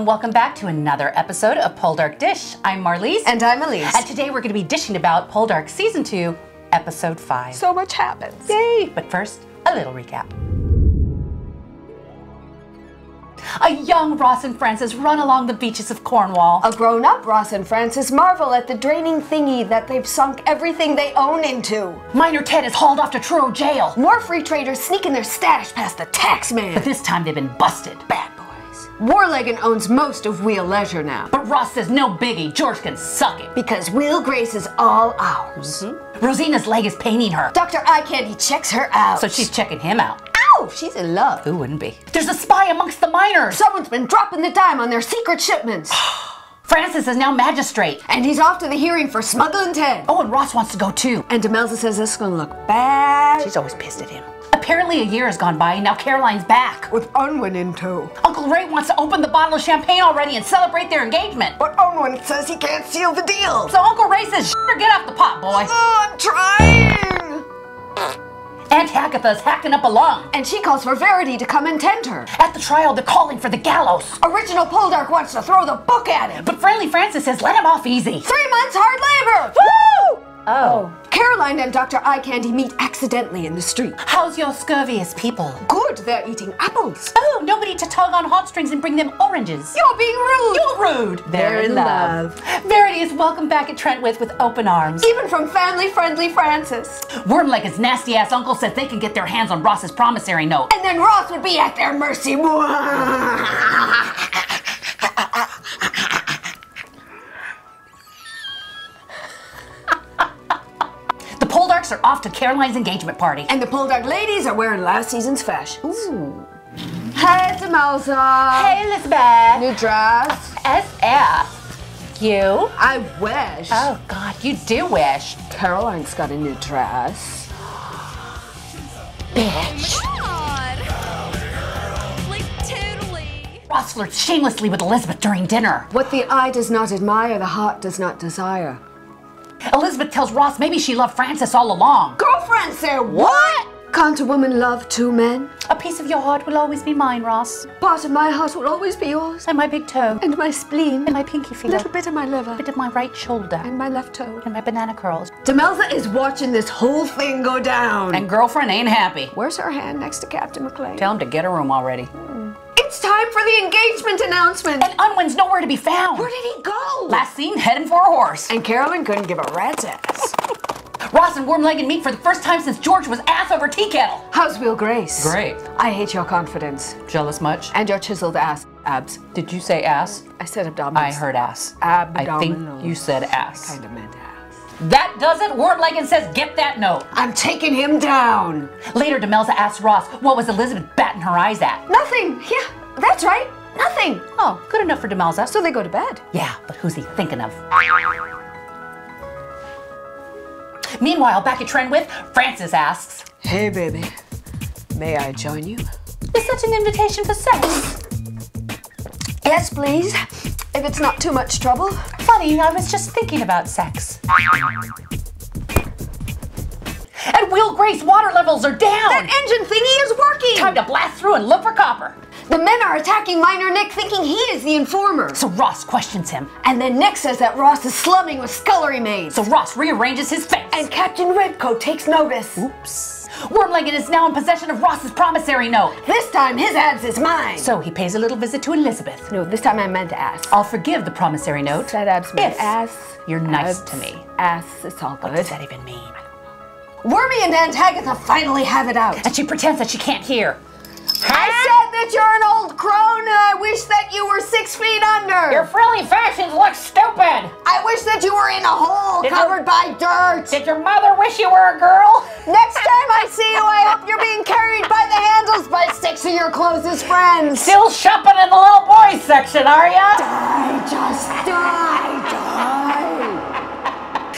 and welcome back to another episode of Poldark Dish. I'm Marlise. And I'm Elyse. And today we're going to be dishing about Poldark Season 2, Episode 5. So much happens. Yay! But first, a little recap. A young Ross and Frances run along the beaches of Cornwall. A grown-up Ross and Frances marvel at the draining thingy that they've sunk everything they own into. Minor Ted is hauled off to Truro jail. More free traders sneaking their stash past the tax man. But this time they've been busted. Bad boys. Warlegan owns most of Wheel Leisure now. But Ross says no biggie, George can suck it. Because Wheel Grace is all ours. Rosina's leg is paining her. Dr. Eye Candy checks her out. So she's checking him out. Ow! She's in love. Who wouldn't be? There's a spy amongst the miners. Someone's been dropping the dime on their secret shipments. Frances is now magistrate. And he's off to the hearing for smuggling Ted. Oh, and Ross wants to go too. And Demelza says this is gonna look bad. She's always pissed at him. Apparently a year has gone by and now Caroline's back. With Unwin in tow. Uncle Ray wants to open the bottle of champagne already and celebrate their engagement. But Unwin says he can't seal the deal. So Uncle Ray says, "Sure, get off the pot, boy." Oh, I'm trying. Aunt Agatha's hacking up a lung. And she calls for Verity to come and tend her. At the trial, they're calling for the gallows. Original Poldark wants to throw the book at him. But friendly Frances says, let him off easy. 3 months hard labor. Woo! Oh. Caroline and Dr. Eye Candy meet accidentally in the street. How's your scurviest people? Good, they're eating apples. Oh, nobody to tug on heartstrings and bring them oranges. You're being rude. You're rude. They're in love. Verity is welcomed back at Trentwith with open arms. Even from family-friendly Frances. Wormleg's nasty-ass uncle says they can get their hands on Ross's promissory note. And then Ross would be at their mercy. The Poldarks are off to Caroline's engagement party. And the Poldark ladies are wearing last season's fashions. Ooh. Hey, Demelza. Hey, Elizabeth. New dress. SF. You? I wish. Oh, God, you do wish. Caroline's got a new dress. Bitch. Like, totally. Ross flirts shamelessly with Elizabeth during dinner. What the eye does not admire, the heart does not desire. Elizabeth tells Ross maybe she loved Frances all along. Girlfriend say what? Can't a woman love 2 men? A piece of your heart will always be mine, Ross. Part of my heart will always be yours. And my big toe. And my spleen. And my pinky A finger. little bit of my liver. A bit of my right shoulder. And my left toe. And my banana curls. Demelza is watching this whole thing go down. And girlfriend ain't happy. Where's her hand next to Captain McLean? Tell him to get a room already. It's time for the engagement announcement. And Unwin's nowhere to be found. Where did he go? Last seen heading for a horse. And Caroline couldn't give a rat's ass. Ross and Wormleg meet for the first time since George was ass over tea kettle. How's Wheel Grace? Great. I hate your confidence. Jealous much? And your chiseled ass abs. Did you say ass? I said abdominals. I heard ass. Abdominals. I think you said ass. Kind of meant ass. That does it. Wormleg says get that note. I'm taking him down. Later, Demelza asks Ross what was Elizabeth batting her eyes at. Nothing. Yeah, that's right. Nothing. Oh, good enough for Demelza. So they go to bed. Yeah, but who's he thinking of? Meanwhile, back at Trentwith, Frances asks, Hey, baby. May I join you? is such an invitation for sex? Yes, please. If it's not too much trouble. Funny, I was just thinking about sex. And Wheel Grace water levels are down. That engine thingy is working. Time to blast through and look for copper. The men are attacking Minor Nick thinking he is the informer. So Ross questions him. And then Nick says that Ross is slumming with scullery maids. So Ross rearranges his face. And Captain Redcoat takes notice. Oops. Wormleg is now in possession of Ross's promissory note. This time his abs is mine. So he pays a little visit to Elizabeth. No, this time I meant ass. I'll forgive the promissory note. That abs meant if ass. you're nice abs, to me. Ass, it's all good. What does that even mean? Wormy and Aunt Agatha finally have it out. And she pretends that she can't hear. I said that you're an old crone and I wish that you were 6 feet under. Your frilly fashions look stupid. I wish that you were in a hole covered by dirt. Did your mother wish you were a girl? Next time I see you, I hope you're being carried by the handles by 6 of your closest friends. Still shopping in the little boys section, are ya? Die, just die.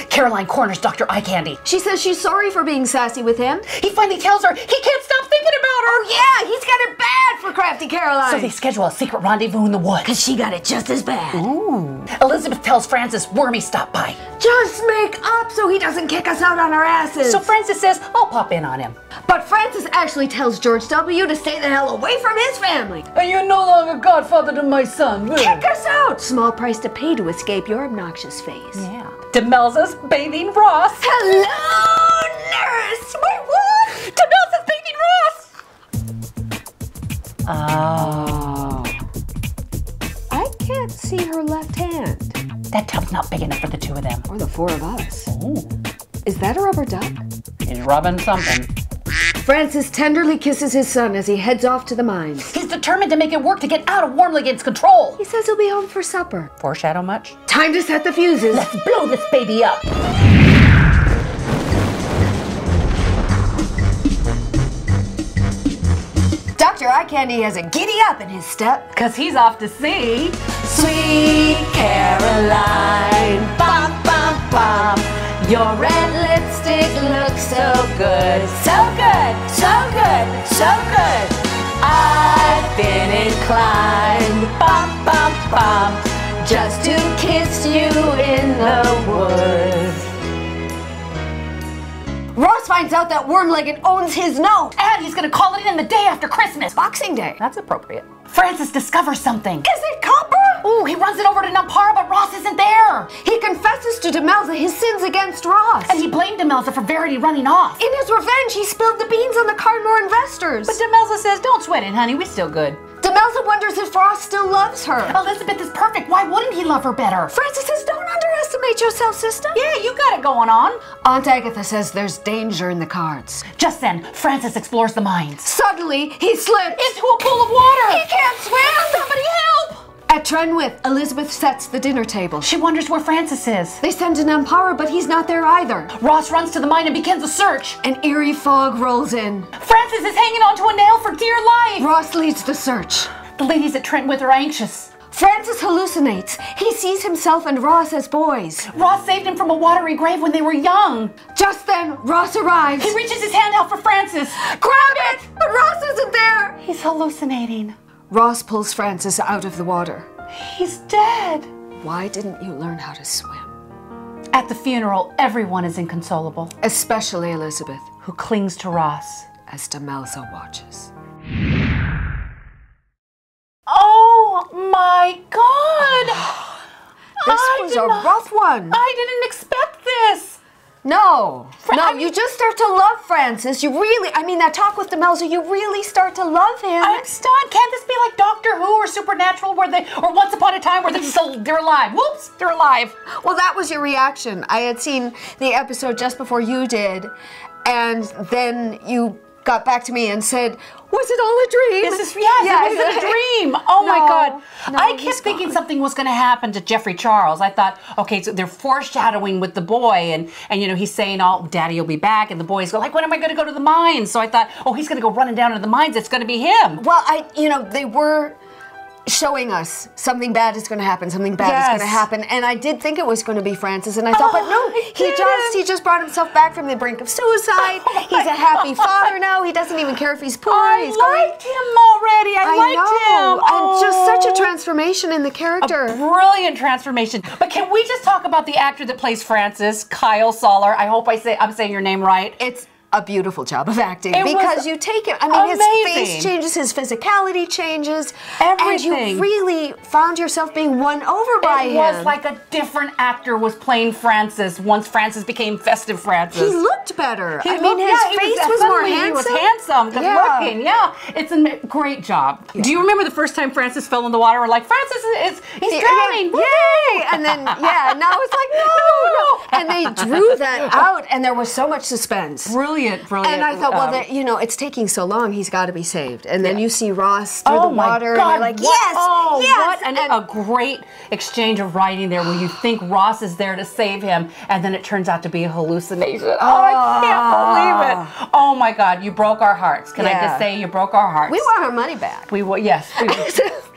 Caroline corners Dr. Eye Candy. She says she's sorry for being sassy with him. He finally tells her he can't stop thinking about her. Oh yeah, he's got it bad for crafty Caroline. So they schedule a secret rendezvous in the woods. Cause she got it just as bad. Ooh. Elizabeth tells Frances Wormy stopped by. Just make up so he doesn't kick us out on our asses. So Frances says, I'll pop in on him. But Francis actually tells George W. to stay the hell away from his family. And you're no longer godfather to my son. Kick us out! Small price to pay to escape your obnoxious face. Yeah. Demelza's bathing Ross. Hello, nurse! Wait, what? Demelza's bathing Ross. Oh. I can't see her left hand. That tub's not big enough for the two of them. Or the four of us. Ooh. Is that a rubber duck? He's rubbing something. Francis tenderly kisses his son as he heads off to the mines. He's determined to make it work to get out of Wormligand's control. He says he'll be home for supper. Foreshadow much? Time to set the fuses. Let's blow this baby up. Dr. Eye Candy has a giddy up in his step. Cause he's off to see Sweet Caroline. Bum, bum, bum. Your red lipstick looks so good. So good, so good, so good. I've been inclined, bum, bum, bum, just to kiss you in the woods. Ross finds out that Wormligand owns his note. And he's gonna call it in the day after Christmas. Boxing Day. That's appropriate. Francis discovers something. Is it copper? Ooh, he runs it over to Nampara, but Ross isn't there. He confesses to Demelza his sins against Ross. And he blamed Demelza for Verity running off. In his revenge, he spilled the beans on the Cardinal investors. But Demelza says, don't sweat it, honey, we're still good. Demelza wonders if Ross still loves her. Elizabeth is perfect. Why wouldn't he love her better? Francis says, don't underestimate yourself, sister. Yeah, you got it going on. Aunt Agatha says there's danger in the cards. Just then, Francis explores the mines. Suddenly, he slips Into a pool of water. He can't swim! Somebody help! At Trenwith, Elizabeth sets the dinner table. She wonders where Francis is. They send to Nampara, but he's not there either. Ross runs to the mine and begins a search. An eerie fog rolls in. Francis is hanging onto a nail for dear life. Ross leads the search. The ladies at Trentwith are anxious. Francis hallucinates. He sees himself and Ross as boys. Ross saved him from a watery grave when they were young. Just then, Ross arrives. He reaches his hand out for Francis. Grab it! But Ross isn't there! He's hallucinating. Ross pulls Francis out of the water. He's dead. Why didn't you learn how to swim? At the funeral, everyone is inconsolable. Especially Elizabeth, Who clings to Ross. as Demelza watches. Oh my God! This was a rough one. I didn't expect this. No, I you just start to love Francis. You really, that talk with Demelza, you really start to love him. I'm stunned. Can't this be like Doctor Who or Supernatural, or Once Upon a Time, where they're alive? Whoops, they're alive. Well, that was your reaction. I had seen the episode just before you did, and then you got back to me and said, was it all a dream? It was a dream. Oh my God. No, I kept thinking something was going to happen to Jeffrey Charles. I thought, okay, so they're foreshadowing with the boy, and he's saying, oh, Daddy will be back, and the boys go like, when am I going to go to the mines? So I thought, oh, he's going to go running down into the mines. It's going to be him. Well, they were showing us something bad is going to happen, something bad is going to happen, and I did think it was going to be Francis, and I thought, but no, he just brought himself back from the brink of suicide. He's a happy father now. He doesn't even care if he's poor. I liked him already. I liked him. And just such a transformation in the character. A brilliant transformation. But can we just talk about the actor that plays Francis, Kyle Soller? I hope I'm saying your name right. It's a beautiful job of acting because you take him. His face changes, his physicality changes, everything. And you really found yourself being won over by him. It was like a different actor was playing Francis once Francis became Festive Francis. He looked better. His face was more handsome. He was handsome, good looking. Yeah, it's a great job. Yeah. Do you remember the first time Francis fell in the water? We're like, Francis he's drowning. Yay! And then now it's like no. And they drew that out, and there was so much suspense. Brilliant. And I thought, well, it's taking so long. He's got to be saved. And then you see Ross through the water, and you're like, yes. What a great exchange of writing there, where you think Ross is there to save him, and then it turns out to be a hallucination. I can't believe it. Oh my God, you broke our hearts. Can I just say you broke our hearts? We want our money back. Yes.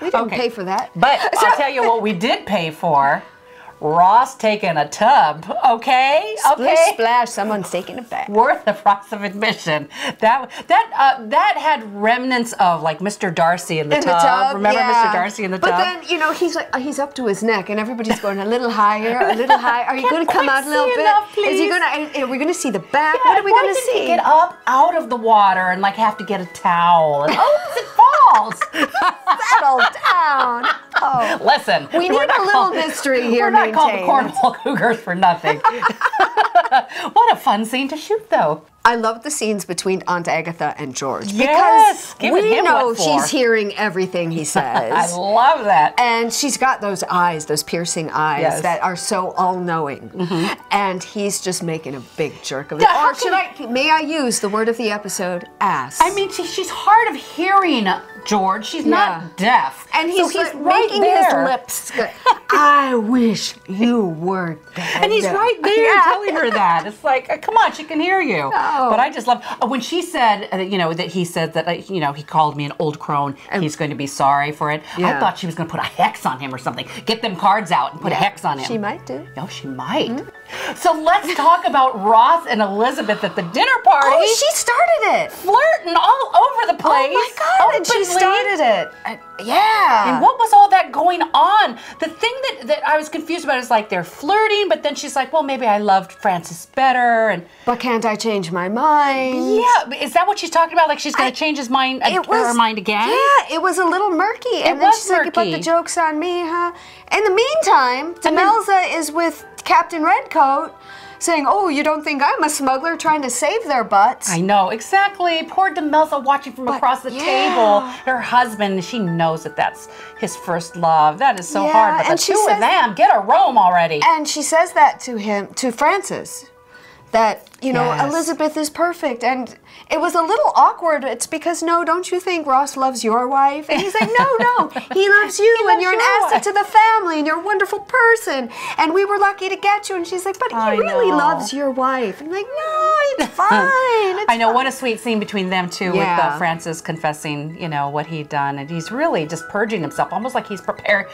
We didn't pay for that. But I'll tell you what we did pay for. Ross taking a tub, okay? Splish, splash, someone's taking a bath. Worth the price of admission. That had remnants of like Mr. Darcy in the tub. Remember Mr. Darcy in the tub? But then, you know, he's up to his neck, and everybody's going a little higher, a little higher. Are you going to come out a little bit? Is he going to? Are we going to see the back? Yeah, what are we going to see? Get up out of the water and like have to get a towel. And, it falls. Settle down. Oh. Listen, we need a little mystery here. We're not called the Cornwall Cougars for nothing. What a fun scene to shoot, though. I love the scenes between Aunt Agatha and George. Yes, because we know she's hearing everything he says. I love that. And she's got those eyes, those piercing eyes that are so all-knowing. And he's just making a big jerk of it. Or may I use the word of the episode, ass? I mean, she's hard of hearing, George. She's not deaf. And he's right making his lips go, I wish you were dead. And he's right there telling her that. It's like, come on, she can hear you. But I just love when she said, you know, that he said that, you know, he called me an old crone. He's going to be sorry for it. I thought she was going to put a hex on him or something. Get them cards out and put a hex on him. She might do. Oh, she might. So let's talk about Ross and Elizabeth at the dinner party. Oh, she started it. Flirting all over the place. Oh my God, and she started it. Yeah. And what was all that going on? The thing that I was confused about is like they're flirting, but then she's like, well, maybe I loved Francis better. But can't I change my mind? Yeah, is that what she's talking about? Like she's going to change his mind, her mind again? Yeah, it was a little murky. And then she's like, you put the joke's on me, huh? In the meantime, Demelza is with Captain Redcoat saying, oh, you don't think I'm a smuggler trying to save their butts? I know, exactly. Poor Demelza watching from across the table. Her husband, she knows that that's his first love. That is so hard. But the two of them, get a room already. And she says that to Francis. That, you know, Elizabeth is perfect. And it was a little awkward. It's because, no, don't you think Ross loves your wife? And he's like, no, he loves you, and you're an asset to the family, and you're a wonderful person. And we were lucky to get you. And she's like, but he really loves your wife. And I'm like, no, it's fine. I know, what a sweet scene between them two with Francis confessing, you know, what he'd done. And he's really just purging himself, almost like he's preparing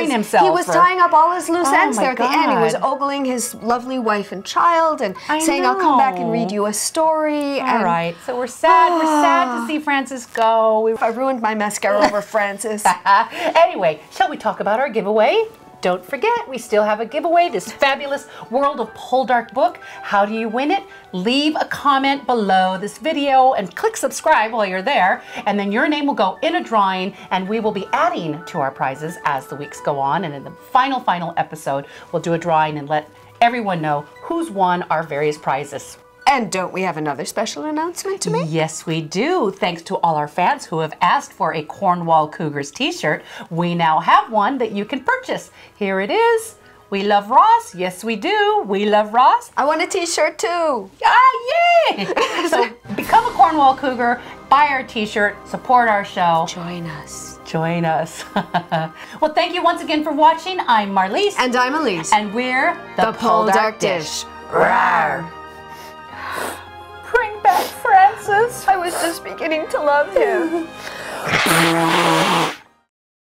himself. He was tying up all his loose ends there at the end. He was ogling his lovely wife and child and saying, I'll come back and read you a story. All right, so we're sad. We're sad to see Francis go. I ruined my mascara over Francis. Anyway, shall we talk about our giveaway? Don't forget, we still have a giveaway, this fabulous World of Poldark book. How do you win it? Leave a comment below this video and click subscribe while you're there, and then your name will go in a drawing, and we will be adding to our prizes as the weeks go on, and in the final episode, we'll do a drawing and let everyone know who's won our various prizes. And don't we have another special announcement to make? Yes, we do. Thanks to all our fans who have asked for a Cornwall Cougars t-shirt, we now have one that you can purchase. Here it is. We love Ross. Yes, we do. We love Ross. I want a t-shirt too. Yay! So become a Cornwall Cougar, buy our t-shirt, support our show. Join us. Join us. Well, thank you once again for watching. I'm Marlise. And I'm Elyse. And we're the Poldark Dish. Rawr. Bring back Francis. I was just beginning to love him.